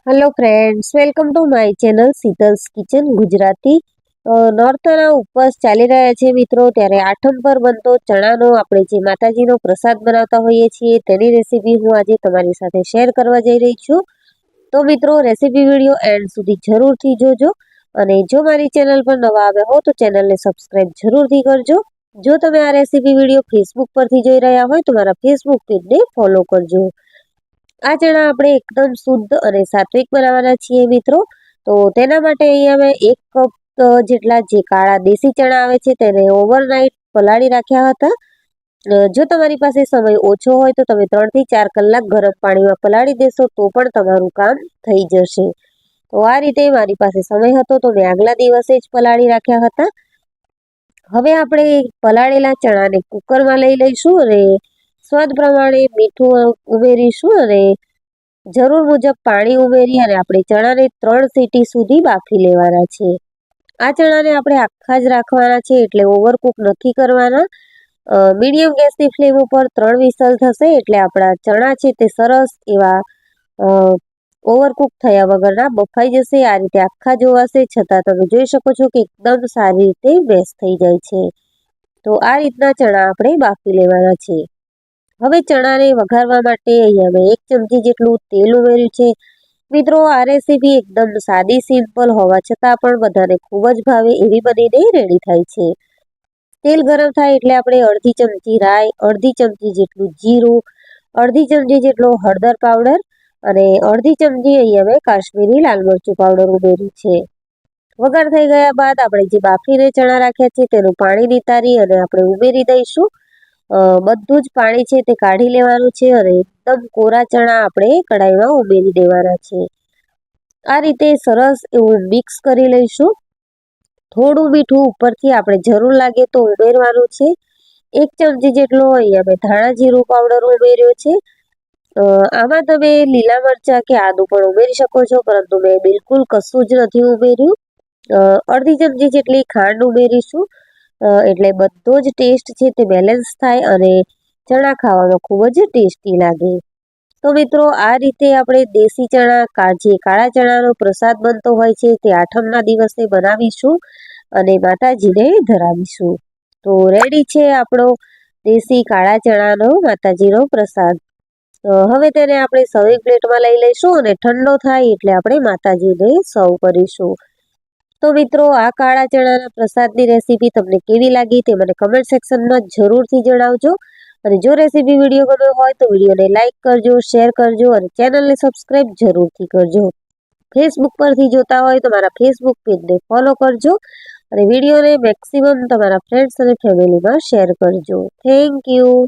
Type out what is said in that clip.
Hello friends, welcome to my channel Sheetal's kitchen Gujarati. નોરતાના ઉપવાસ ચાલી રહ્યા છે મિત્રો, ત્યારે આઠમ પર બનતો ચણાનો આપણે જે માતાજીનો પ્રસાદ બનાવતા હોઈએ છીએ તેની રેસીપી હું આજે તમારી સાથે શેર કરવા જઈ રહી છું. તો મિત્રો, રેસીપી વિડીયો એન્ડ સુધી જરૂરથી જોજો, અને જો મારી ચેનલ પર નવા આવ્યા હો તો ચેનલને સબસ્ક્રાઇબ જરૂરથી કરજો. જો તમે આ રેસીપી વિડીયો ફેસબુક પરથી જોઈ રહ્યા હોય તો મારા ફેસબુક પેજને ફોલો કરજો. આ ચણા આપણે એકદમ શુદ્ધ અને સાત્વિક બનાવવાના છીએ મિત્રો. તો તેના માટે અહીંયા મેં 1 કપ જેટલા જે કાળા દેશી ચણા આવે છે તેને ઓવરનાઇટ પલાળી રાખ્યા હતા. જો તમારી પાસે સમય ઓછો હોય તો તમે 3 થી 4 કલાક ગરમ પાણીમાં પલાળી દેશો તો પણ તમારું કામ થઈ જશે. તો આ રીતે મારી પાસે સમય હતો તો મેં આગલા દિવસે જ પલાળી રાખ્યા હતા. હવે આપણે પલાળેલા ચણાને કુકરમાં લઈ લઈશું અને સ્વાદ પ્રમાણે મીઠું ઉમેરીશું અને જરૂર મુજબ પાણી ઉમેરી અને આપણે ચણાને 3 સીટી સુધી બાફી લેવાના છે. આ ચણાને આપણે આખા જ રાખવાના છે, એટલે ઓવરકુક નથી કરવાના. મીડિયમ ગેસની ફ્લેમ ઉપર 3 વિસલ થશે એટલે આપણા ચણા છે તે સરસ એવા ઓવરકુક થયા વગરના બફાઈ જશે. આ રીતે આખા જોવાશે, છતાં તમે જોઈ શકો છો કે એકદમ સારી રીતે મેશ થઈ જાય છે. તો આ રીતના ચણા આપણે બાફી લેવાના છે. હવે ચણાને વઘારવા માટે અહીંયા મેં 1 ચમચી જેટલું તેલ ઉમેર્યું છે. મિત્રો, આ રેસીપી એકદમ સાદી સિમ્પલ હોવા છતાં પણ બધાને ખૂબ જ ભાવે એવી બનીને રેડી થાય છે. તેલ ગરમ થાય એટલે આપણે અડધી ચમચી રાઈ, અડધી ચમચી જેટલું જીરું, અડધી ચમચી જેટલો હળદર પાવડર અને અડધી ચમચી અહીંયા મેં કાશ્મીરી લાલ મરચું પાવડર ઉમેર્યું છે. વઘાર થઈ ગયા બાદ આપણે જે બાફીને ચણા રાખ્યા છે તેનું પાણી નિતારી અને આપણે ઉમેરી દઈશું. બધું જ પાણી છે તે કાઢી લેવાનું છે અને એકદમ કોરા ચણા આપણે કઢાઈમાં ઉમેરી દેવાના છે. આ રીતે સરસ એવું મિક્સ કરી લઈશું. થોડું મીઠું ઉપરથી આપણે જરૂર લાગે તો ઉમેરવાનું છે. 1 ચમચી જેટલો અહીંયા મેં ધાણા જીરું પાવડર ઉમેર્યો છે. આમાં તમે લીલા મરચાં કે આદુ પણ ઉમેરી શકો છો, પરંતુ મેં બિલકુલ કશું જ નથી ઉમેર્યું. અડધી ચમચી જેટલી ખાંડ ઉમેરીશું, એટલે બધો જ ટેસ્ટ છે તે બેલેન્સ થાય અને ચણા ખાવામાં ખૂબ જ ટેસ્ટી લાગે. તો મિત્રો, આ રીતે આપણે દેશી ચણા જે કાળા ચણાનો પ્રસાદ બનતો હોય છે તે આઠમના દિવસે બનાવીશું અને માતાજીને ધરાવીશું. તો રેડી છે આપણો દેશી કાળા ચણાનો માતાજીનો પ્રસાદ. હવે તેને આપણે સર્વિંગ પ્લેટમાં લઈ લઈશું અને ઠંડો થાય એટલે આપણે માતાજીને સર્વ કરીશું. તો મિત્રો, આ કાળા ચણાના પ્રસાદની રેસીપી તમને કેવી લાગી તે મને કમેન્ટ સેક્શનમાં જરૂરથી જણાવજો. અને જો રેસીપી વિડીયો ગમ્યો હોય તો વિડીયોને લાઇક કરજો, શેર કરજો અને ચેનલને સબસ્ક્રાઇબ જરૂરથી કરજો. ફેસબુક પરથી જોતા હોય તો મારા ફેસબુક પેજને ફોલો કરજો અને વિડીયોને મેક્સિમમ તમારા ફ્રેન્ડ્સ અને ફેમિલીમાં શેર કરજો. Thank you.